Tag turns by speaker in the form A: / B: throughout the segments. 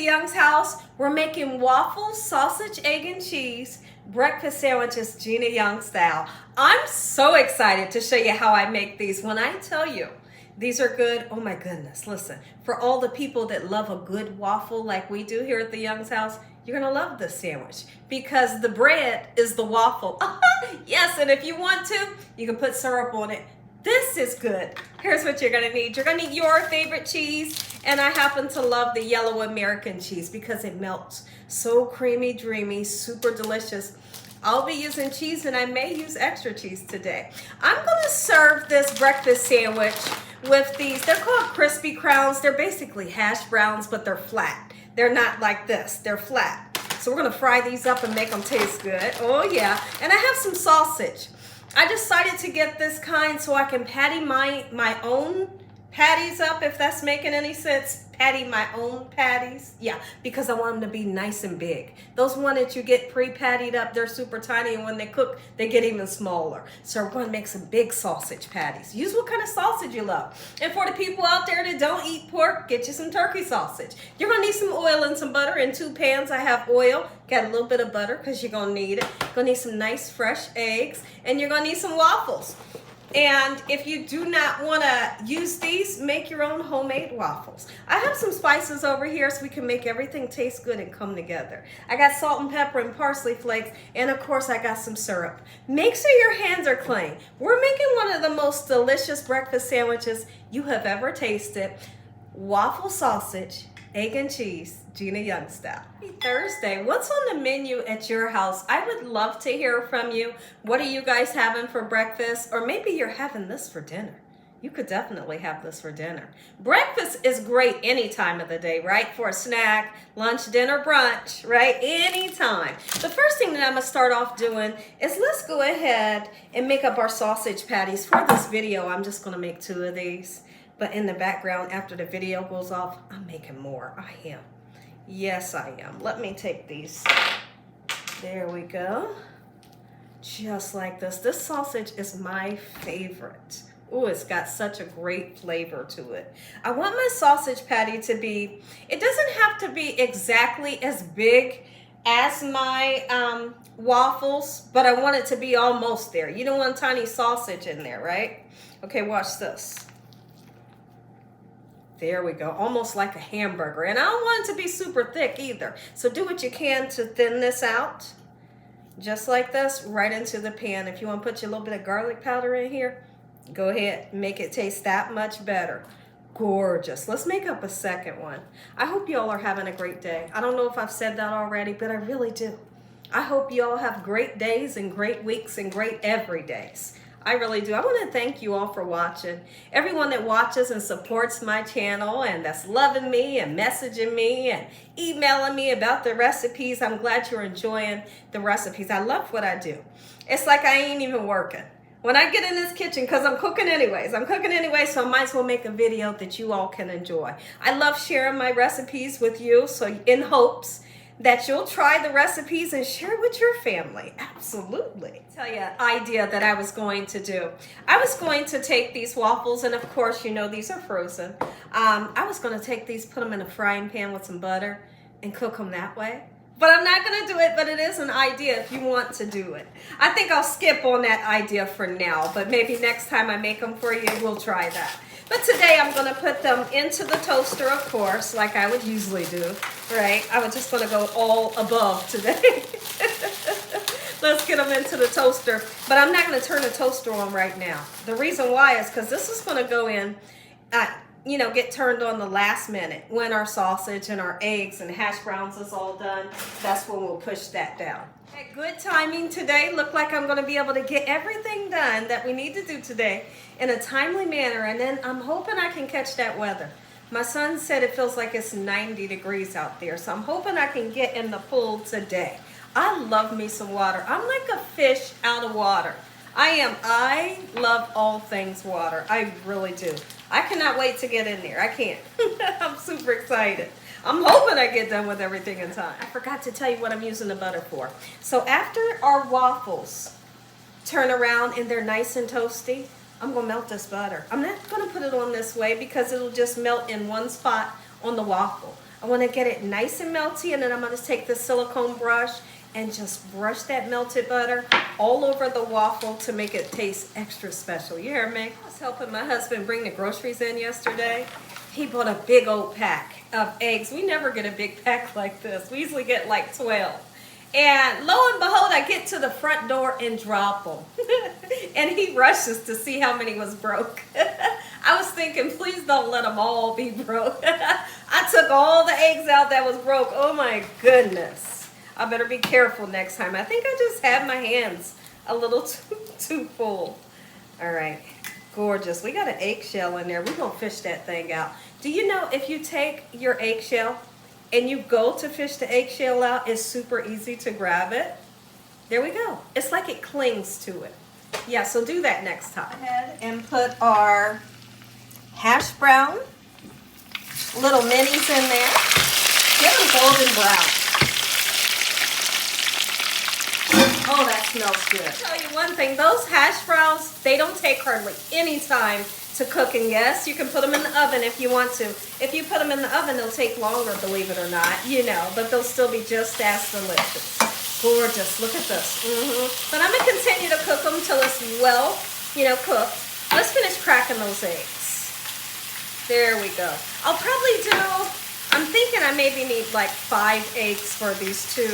A: Young's house. We're making waffles, sausage, egg, and cheese breakfast sandwiches Gina Young style. I'm so excited to show you how I make these. When I tell you these are good, oh my goodness, listen, for all the people that love a good waffle like we do here at the Young's house, you're gonna love this sandwich because the bread is the waffle. Yes, and if you want to, you can put syrup on it. This is good. Here's what you're gonna need. You're gonna need your favorite cheese, and I happen to love the yellow American cheese because it melts so creamy, dreamy, super delicious. I'll be using cheese, and I may use extra cheese today. I'm gonna serve this breakfast sandwich with these, they're called crispy crowns. They're basically hash browns, but they're flat. They're not like this, they're flat. So we're gonna fry these up and make them taste good. Oh yeah, and I have some sausage. I decided to get this kind so I can patty my own patties up, if that's making any sense. Patty my own patties. Yeah, because I want them to be nice and big. Those ones that you get pre-pattied up, they're super tiny, and when they cook, they get even smaller. So we're gonna make some big sausage patties. Use what kind of sausage you love. And for the people out there that don't eat pork, get you some turkey sausage. You're gonna need some oil and some butter. In 2 pans, I have oil. Got a little bit of butter because you're gonna need it. You're gonna need some nice fresh eggs, and you're gonna need some waffles. And if you do not want to use these, make your own homemade waffles. I have some spices over here so we can make everything taste good and come together. I got salt and pepper and parsley flakes, and of course I got some syrup. Make sure your hands are clean. We're making one of the most delicious breakfast sandwiches you have ever tasted. Waffle sausage, egg and cheese, Gina Young style. Thursday, what's on the menu at your house? I would love to hear from you. What are you guys having for breakfast? Or maybe you're having this for dinner. You could definitely have this for dinner. Breakfast is great any time of the day, right? For a snack, lunch, dinner, brunch, right? Anytime. The first thing that I'm gonna start off doing is let's go ahead and make up our sausage patties. For this video, I'm just gonna make 2 of these. But in the background, after the video goes off, I'm making more. I am. Yes, I am. Let me take these. There we go. Just like this. This sausage is my favorite. Oh, it's got such a great flavor to it. I want my sausage patty to be, it doesn't have to be exactly as big as my waffles, but I want it to be almost there. You don't want tiny sausage in there, right? Okay, watch this. There we go, almost like a hamburger. And I don't want it to be super thick either. So do what you can to thin this out. Just like this, right into the pan. If you want to put your little bit of garlic powder in here, go ahead, make it taste that much better. Gorgeous. Let's make up a second one. I hope y'all are having a great day. I don't know if I've said that already, but I really do. I hope y'all have great days and great weeks and great everydays. I really do. I want to thank you all for watching. Everyone that watches and supports my channel and that's loving me and messaging me and emailing me about the recipes. I'm glad you're enjoying the recipes. I love what I do. It's like I ain't even working. When I get in this kitchen, because I'm cooking anyways, so I might as well make a video that you all can enjoy. I love sharing my recipes with you, so in hopes that you'll try the recipes and share with your family. Absolutely. I'll tell you an idea that I was going to do. I was going to take these waffles, and of course, you know these are frozen. I was going to take these, put them in a frying pan with some butter, and cook them that way. But I'm not going to do it, but it is an idea if you want to do it. I think I'll skip on that idea for now, but maybe next time I make them for you, we'll try that. But today I'm going to put them into the toaster, of course, like I would usually do, right? I was just going to go all above today. Let's get them into the toaster. But I'm not going to turn the toaster on right now. The reason why is because this is going to go in, get turned on the last minute when our sausage and our eggs and hash browns is all done. That's when we'll push that down. Good timing today. Look like I'm going to be able to get everything done that we need to do today in a timely manner, and then I'm hoping I can catch that weather. My son said it feels like it's 90 degrees out there, so I'm hoping I can get in the pool today. I love me some water. I'm like a fish out of water. I love all things water. I really do. I cannot wait to get in there. I can't. I'm super excited. I'm hoping I get done with everything in time. I forgot to tell you what I'm using the butter for. So after our waffles turn around and they're nice and toasty, I'm going to melt this butter. I'm not going to put it on this way because it'll just melt in one spot on the waffle. I want to get it nice and melty, and then I'm going to take the silicone brush and just brush that melted butter all over the waffle to make it taste extra special. You hear me? I was helping my husband bring the groceries in yesterday. He bought a big old pack of eggs. We never get a big pack like this. We usually get like 12. And lo and behold, I get to the front door and drop them. And he rushes to see how many was broke. I was thinking, please don't let them all be broke. I took all the eggs out that was broke. Oh my goodness. I better be careful next time. I think I just had my hands a little too full. All right, gorgeous. We got an eggshell in there. We're gonna fish that thing out. Do you know if you take your eggshell and you go to fish the eggshell out, it's super easy to grab it? There we go. It's like it clings to it. Yeah, so do that next time. Go ahead and put our hash brown little minis in there. Get them golden brown. Oh, that smells good. I'll tell you one thing, those hash browns, they don't take hardly any time to cook. And yes, you can put them in the oven if you want to. If you put them in the oven, they'll take longer, believe it or not, you know, but they'll still be just as delicious. Gorgeous, look at this. But I'm gonna continue to cook them till it's well, you know, cooked. Let's finish cracking those eggs. There we go. I'll probably do, I'm thinking I maybe need like 5 eggs for these 2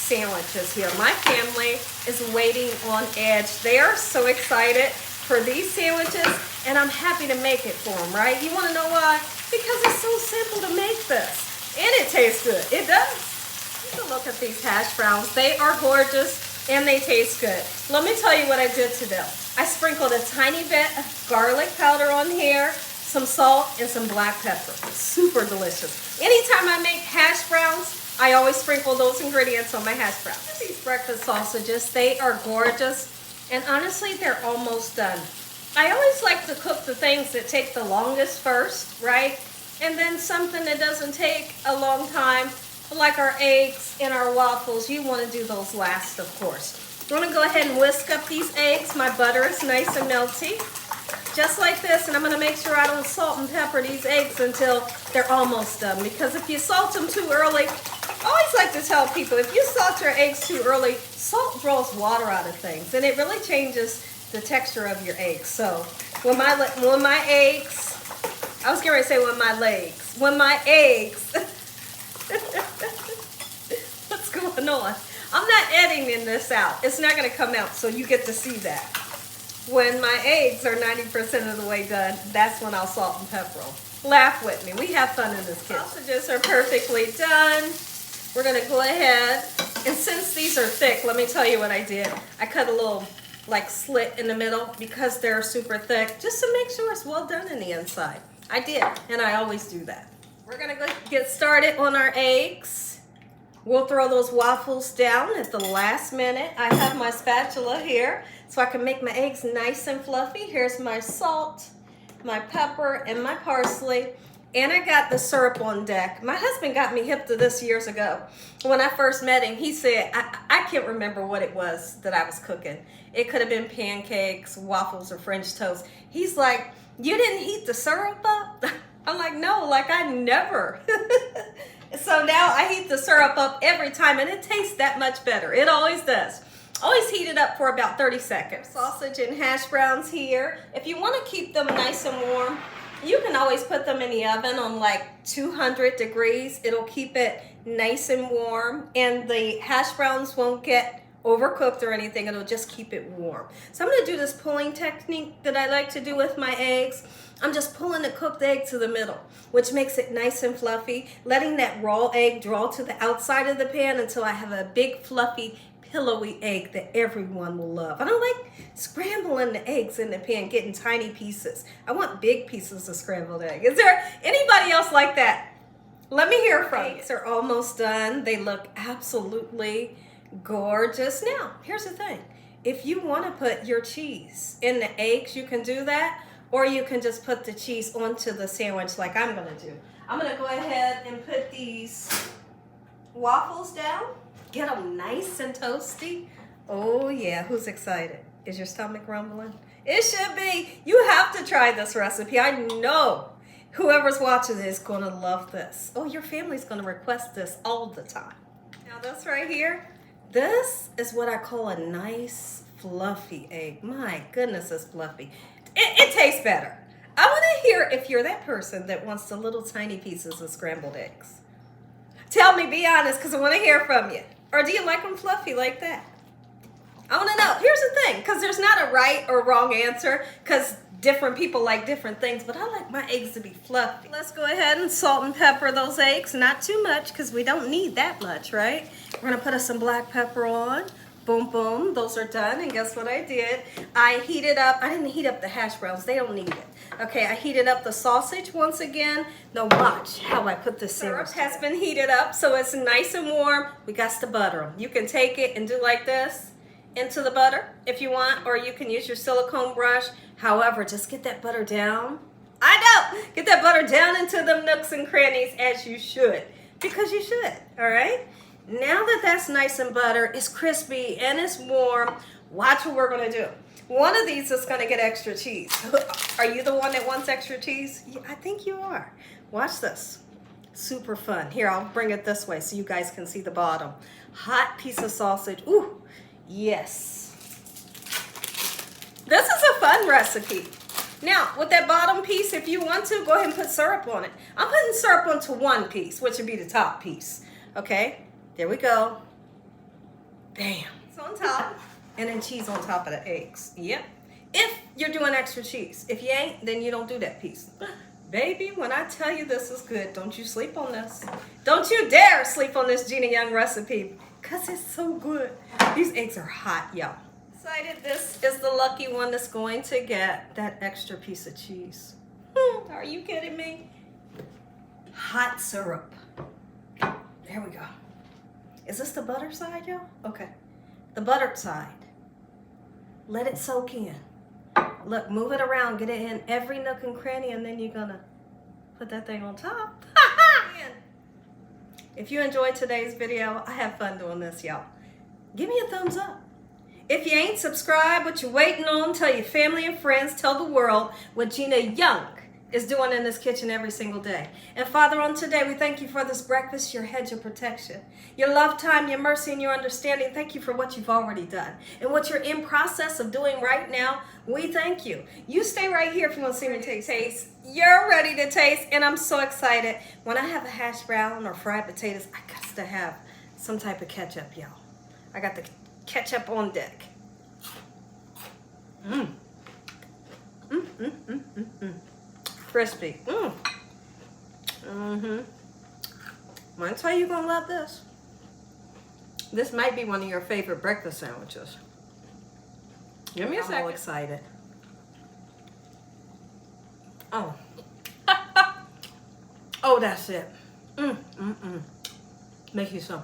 A: sandwiches here. My family is waiting on edge. They are so excited for these sandwiches, and I'm happy to make it for them, right? You want to know why? Because it's so simple to make this, and it tastes good. It does. Take a look at these hash browns. They are gorgeous, and they taste good. Let me tell you what I did to them. I sprinkled a tiny bit of garlic powder on here, some salt, and some black pepper. Super delicious. Anytime I make hash browns, I always sprinkle those ingredients on my hash browns. These breakfast sausages, they are gorgeous, and honestly, they're almost done. I always like to cook the things that take the longest first, right? And then something that doesn't take a long time, like our eggs and our waffles, you want to do those last, of course. I'm going to go ahead and whisk up these eggs. My butter is nice and melty, just like this, and I'm going to make sure I don't salt and pepper these eggs until they're almost done, because if you salt them too early, I always like to tell people, if you salt your eggs too early, salt draws water out of things, and it really changes the texture of your eggs. So when my eggs, I was going to say when my eggs, what's going on? I'm not editing this out. It's not going to come out, so you get to see that. When my eggs are 90% of the way done, that's when I'll salt and pepper them. Laugh with me. We have fun in this kitchen. Sausages are perfectly done. We're going to go ahead, and since these are thick, let me tell you what I did. I cut a little like slit in the middle because they're super thick, just to make sure it's well done in the inside. I did, and I always do that. We're going to go get started on our eggs. We'll throw those waffles down at the last minute. I have my spatula here so I can make my eggs nice and fluffy. Here's my salt, my pepper, and my parsley. And I got the syrup on deck. My husband got me hip to this years ago. When I first met him, he said, I can't remember what it was that I was cooking. It could have been pancakes, waffles, or French toast. He's like, you didn't heat the syrup up? I'm like, no, like I never. So now I heat the syrup up every time, and it tastes that much better. It always does. Always heat it up for about 30 seconds. Sausage and hash browns here. If you want to keep them nice and warm, you can always put them in the oven on like 200 degrees. It'll keep it nice and warm, and the hash browns won't get overcooked or anything. It'll just keep it warm. So I'm going to do this pulling technique that I like to do with my eggs. I'm just pulling the cooked egg to the middle, which makes it nice and fluffy, letting that raw egg draw to the outside of the pan until I have a big, fluffy, pillowy egg that everyone will love. I don't like scrambling the eggs in the pan, getting tiny pieces. I want big pieces of scrambled egg. Is there anybody else like that? Let me hear from you. Eggs are almost done. They look absolutely gorgeous. Now, here's the thing. If you want to put your cheese in the eggs, you can do that, or you can just put the cheese onto the sandwich like I'm going to do. I'm going to go ahead and put these waffles down. Get them nice and toasty. Oh yeah, who's excited? Is your stomach rumbling? It should be. You have to try this recipe. I know Whoever's watching this is going to love this. Oh, your family's going to request this all the time. Now this right here, this is what I call a nice fluffy egg. My goodness, it's fluffy. It tastes better. I want to hear if you're that person that wants the little tiny pieces of scrambled eggs. Tell me, be honest, because I want to hear from you. Or do you like them fluffy like that? I want to know. Here's the thing, because there's not a right or wrong answer, because different people like different things, but I like my eggs to be fluffy. Let's go ahead and salt and pepper those eggs. Not too much, because we don't need that much, right? We're going to put some black pepper on. Boom, boom. Those are done. And guess what I did? I heated up. I didn't heat up the hash browns. They don't need it. Okay, I heated up the sausage once again. Now watch how I put the syrup. Has been heated up, so it's nice and warm. We got to butter them. You can take it and do like this into the butter if you want, or you can use your silicone brush. However, just get that butter down. I know! Get that butter down into them nooks and crannies as you should, because you should, all right? Now that that's nice and butter, it's crispy and it's warm, watch what we're gonna do. One of these is gonna get extra cheese. Are you the one that wants extra cheese? Yeah, I think you are. Watch this. Super fun. Here, I'll bring it this way so you guys can see the bottom. Hot piece of sausage. Ooh, yes. This is a fun recipe. Now, with that bottom piece, if you want to, go ahead and put syrup on it. I'm putting syrup onto one piece, which would be the top piece. Okay? There we go. Bam. It's on top. And then cheese on top of the eggs. Yep. If you're doing extra cheese. If you ain't, then you don't do that piece. Baby, when I tell you this is good, don't you sleep on this. Don't you dare sleep on this Gina Young recipe, because it's so good. These eggs are hot, y'all. Decided this is the lucky one that's going to get that extra piece of cheese. Are you kidding me? Hot syrup. There we go. Is this the butter side, y'all? Okay. The buttered side. Let it soak in. Look, move it around. Get it in every nook and cranny, and then you're going to put that thing on top. If you enjoyed today's video, I have fun doing this, y'all. Give me a thumbs up. If you ain't subscribed, what you waiting on? Tell your family and friends. Tell the world what Gina Young is doing in this kitchen every single day. And Father, on today, we thank you for this breakfast, your hedge of protection, your love time, your mercy, and your understanding. Thank you for what you've already done and what you're in process of doing right now. We thank you. You stay right here if you want to see me taste. You're ready to taste, and I'm so excited. When I have a hash brown or fried potatoes, I got to have some type of ketchup, y'all. I got the ketchup on deck. Crispy. I tell you, you're gonna love this. This might be one of your favorite breakfast sandwiches. Give me a second. I'm all excited. Oh. Oh, that's it. Make you some.